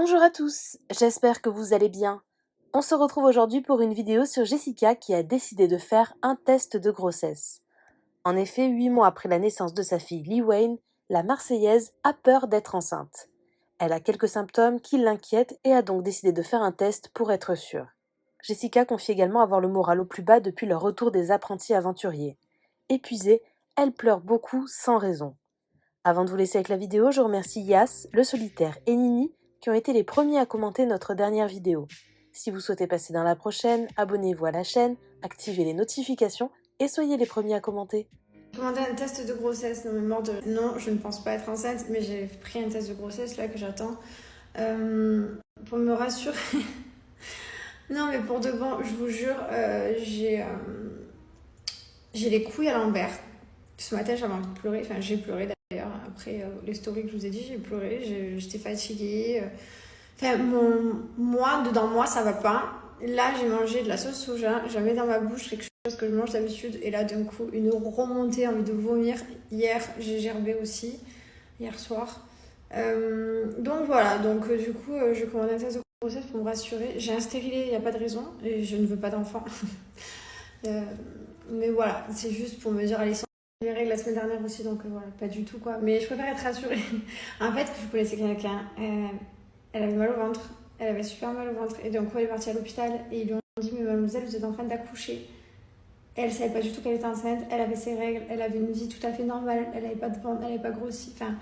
Bonjour à tous, j'espère que vous allez bien. On se retrouve aujourd'hui pour une vidéo sur Jessica qui a décidé de faire un test de grossesse. En effet, 8 mois après la naissance de sa fille Lee Wayne, la Marseillaise a peur d'être enceinte. Elle a quelques symptômes qui l'inquiètent et a donc décidé de faire un test pour être sûre. Jessica confie également avoir le moral au plus bas depuis le retour des apprentis aventuriers. Épuisée, elle pleure beaucoup sans raison. Avant de vous laisser avec la vidéo, je remercie Yas, le solitaire et Nini qui ont été les premiers à commenter notre dernière vidéo. Si vous souhaitez passer dans la prochaine, abonnez-vous à la chaîne, activez les notifications et soyez les premiers à commenter. Commandé un test de grossesse, non mais mort de... Non, je ne pense pas être enceinte, mais j'ai pris un test de grossesse là que j'attends pour me rassurer. Non mais pour de bon, je vous jure, j'ai les couilles à l'envers. Ce matin j'avais envie de pleurer, enfin j'ai pleuré d'ailleurs, après les stories que je vous ai dit, j'ai pleuré, j'étais fatiguée. Enfin, dedans moi, ça va pas. Là, j'ai mangé de la sauce soja, j'en mets dans ma bouche quelque chose que je mange d'habitude, et là, d'un coup, une remontée, envie de vomir. Hier, j'ai gerbé aussi, hier soir. Donc voilà, du coup, je commande un test de grossesse pour me rassurer. J'ai un stérilet, il n'y a pas de raison, et je ne veux pas d'enfant. Mais voilà, c'est juste pour me dire, allez, sans les règles la semaine dernière aussi, donc voilà, pas du tout quoi. Mais je préfère être rassurée. En fait, je connaissais quelqu'un. Elle avait mal au ventre, elle avait super mal au ventre, et donc elle est partie à l'hôpital et ils lui ont dit mais mademoiselle vous êtes en train d'accoucher. Elle savait pas du tout qu'elle était enceinte, elle avait ses règles, elle avait une vie tout à fait normale, elle avait pas de ventre, elle avait pas grossi, enfin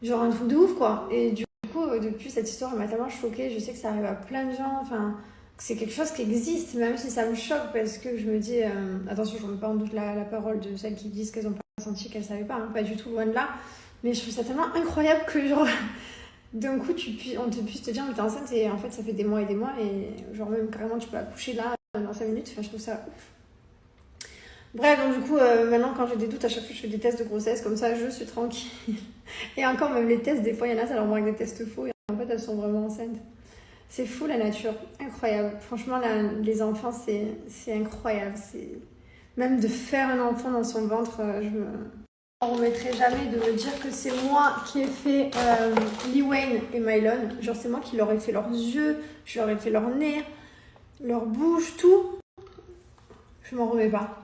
genre un truc de ouf quoi. Et du coup depuis cette histoire elle m'a tellement choquée, je sais que ça arrive à plein de gens, enfin c'est quelque chose qui existe, même si ça me choque parce que je me dis attention je ne remets pas en doute la parole de celles qui disent qu'elles ont pas senti, qu'elles savaient pas, hein, pas du tout loin de là, mais je trouve ça tellement incroyable que genre d'un coup, on te puisse te dire mais t'es enceinte et en fait ça fait des mois et genre même carrément tu peux accoucher là dans 5 minutes, enfin je trouve ça ouf. Bref, donc du coup maintenant quand j'ai des doutes à chaque fois je fais des tests de grossesse comme ça je suis tranquille. Et encore même les tests des fois il y en a ça leur marque des tests faux et en fait elles sont vraiment enceintes. C'est fou la nature, incroyable. Franchement les enfants c'est incroyable, c'est même de faire un enfant dans son ventre, je me remettrai jamais de me dire que c'est moi qui ai fait Lee Wayne et Mylon. Genre c'est moi qui leur ai fait leurs yeux, je leur ai fait leur nez, leur bouche, tout. Je m'en remets pas.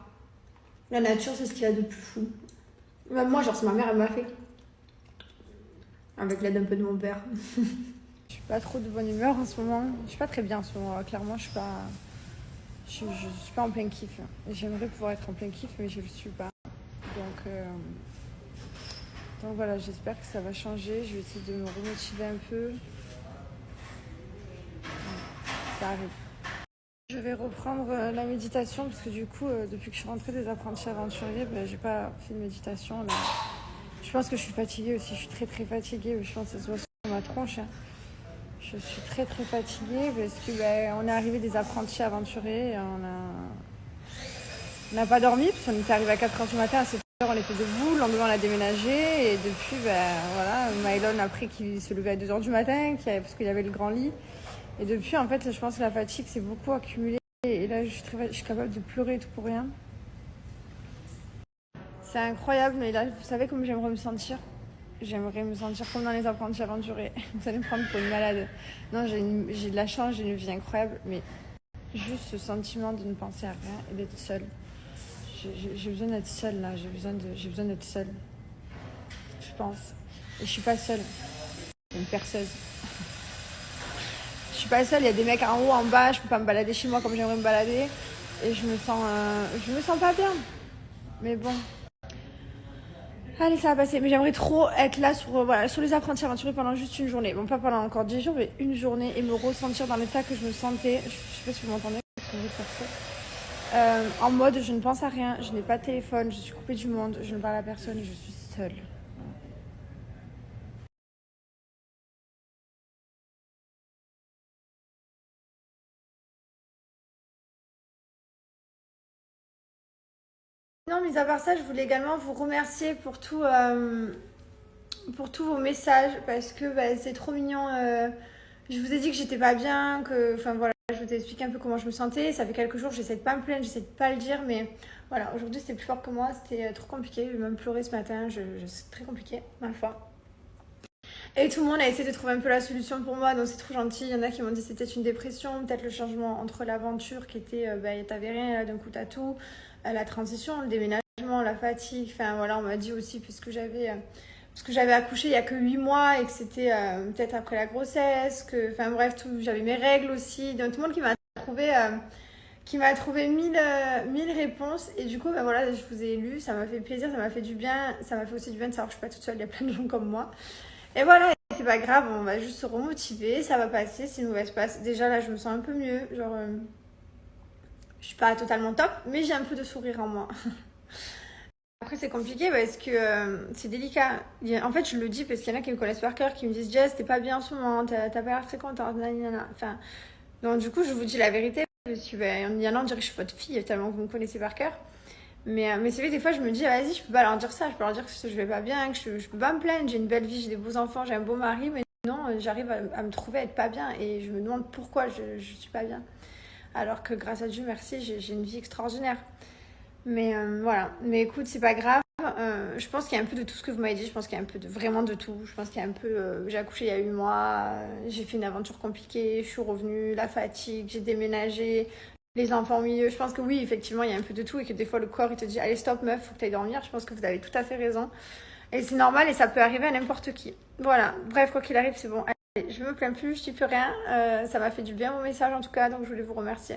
La nature c'est ce qu'il y a de plus fou. Même moi genre c'est ma mère elle m'a fait. Avec l'aide un peu de mon père. Je suis pas trop de bonne humeur en ce moment. Je suis pas très bien en ce moment. Clairement je suis pas... Je suis pas en plein kiff. J'aimerais pouvoir être en plein kiff mais je le suis pas. Donc voilà, j'espère que ça va changer. Je vais essayer de me remotiver un peu. Ça arrive. Je vais reprendre la méditation parce que du coup, depuis que je suis rentrée des apprentis aventuriers, j'ai pas fait de méditation. Là. Je pense que je suis fatiguée aussi. Je suis très très fatiguée. Je pense que ça se voit sur ma tronche. Hein. Je suis très très fatiguée parce que on est arrivé des apprentis aventuriers. Et on n'a pas dormi parce qu'on était arrivé à 4h du matin. À 7h, on était debout. Le lendemain, on a déménagé. Et depuis, voilà, Mylon après qu'il se levait à 2h du matin parce qu'il y avait le grand lit. Et depuis, en fait, je pense que la fatigue s'est beaucoup accumulée. Et là, je suis capable de pleurer tout pour rien. C'est incroyable, mais là, vous savez comment j'aimerais me sentir? J'aimerais me sentir comme dans les apprentis aventuriers. Vous allez me prendre pour une malade. Non, j'ai de la chance, j'ai une vie incroyable, mais juste ce sentiment de ne penser à rien et d'être seule. J'ai besoin d'être seule, là. J'ai besoin d'être seule. Je pense. Et je suis pas seule. C'est une perceuse. Je suis pas seule, il y a des mecs en haut, en bas, je peux pas me balader chez moi comme j'aimerais me balader. Et je me sens pas bien. Mais bon. Allez, ça va passer. Mais j'aimerais trop être là sur les apprentis aventuriers pendant juste une journée. Bon, pas pendant encore 10 jours, mais une journée et me ressentir dans l'état que je me sentais. Je sais pas si vous m'entendez, parce que en mode, je ne pense à rien, je n'ai pas de téléphone, je suis coupée du monde, je ne parle à personne, je suis seule. Non, mis à part ça, je voulais également vous remercier pour tous vos messages parce que c'est trop mignon. Je vous ai dit que j'étais pas bien, enfin voilà, je vous ai expliqué un peu comment je me sentais. Ça fait quelques jours, j'essaie de pas me plaindre, j'essaie de pas le dire, mais voilà, aujourd'hui c'était plus fort que moi, c'était trop compliqué. J'ai même pleuré ce matin, c'est très compliqué, ma foi. Et tout le monde a essayé de trouver un peu la solution pour moi, donc c'est trop gentil. Il y en a qui m'ont dit que c'était une dépression, peut-être le changement entre l'aventure qui était, t'avais rien, là d'un coup t'as tout, la transition, le déménagement, la fatigue, enfin voilà, on m'a dit aussi, parce que j'avais accouché il y a que 8 mois et que c'était peut-être après la grossesse, que, enfin bref, tout, j'avais mes règles aussi, donc tout le monde qui m'a trouvé mille réponses. Et du coup, bah voilà, je vous ai lu, ça m'a fait plaisir, ça m'a fait du bien, ça m'a fait aussi du bien de savoir que je suis pas toute seule, il y a plein de gens comme moi. Et voilà, c'est pas grave, on va juste se remotiver, ça va passer, c'est une mauvaise passe. Déjà là, je me sens un peu mieux, genre, je suis pas totalement top, mais j'ai un peu de sourire en moi. Après, c'est compliqué parce que c'est délicat. En fait, je le dis parce qu'il y en a qui me connaissent par cœur, qui me disent Jess, t'es pas bien en ce moment, t'as pas l'air très contente, nanana. Enfin, donc du coup, je vous dis la vérité. Parce que, il y en a, on dirait que je suis votre fille, tellement que vous me connaissez par cœur. Mais c'est vrai que des fois, je me dis, vas-y, je peux pas leur dire ça, je peux leur dire que je vais pas bien, que je peux pas me plaindre, j'ai une belle vie, j'ai des beaux enfants, j'ai un beau mari, mais non, j'arrive à me trouver à être pas bien et je me demande pourquoi je suis pas bien. Alors que grâce à Dieu, merci, j'ai une vie extraordinaire. Mais voilà, mais écoute, c'est pas grave. Je pense qu'il y a un peu de tout ce que vous m'avez dit, je pense qu'il y a un peu de vraiment de tout. Je pense qu'il y a un peu. J'ai accouché il y a 8 mois, j'ai fait une aventure compliquée, je suis revenue, la fatigue, j'ai déménagé, les enfants au milieu. Je pense que oui, effectivement, il y a un peu de tout et que des fois le corps il te dit allez, stop, meuf, faut que tu ailles dormir. Je pense que vous avez tout à fait raison. Et c'est normal et ça peut arriver à n'importe qui. Voilà, bref, quoi qu'il arrive, c'est bon. Allez, je me plains plus, je dis plus rien. Ça m'a fait du bien mon message en tout cas, donc je voulais vous remercier.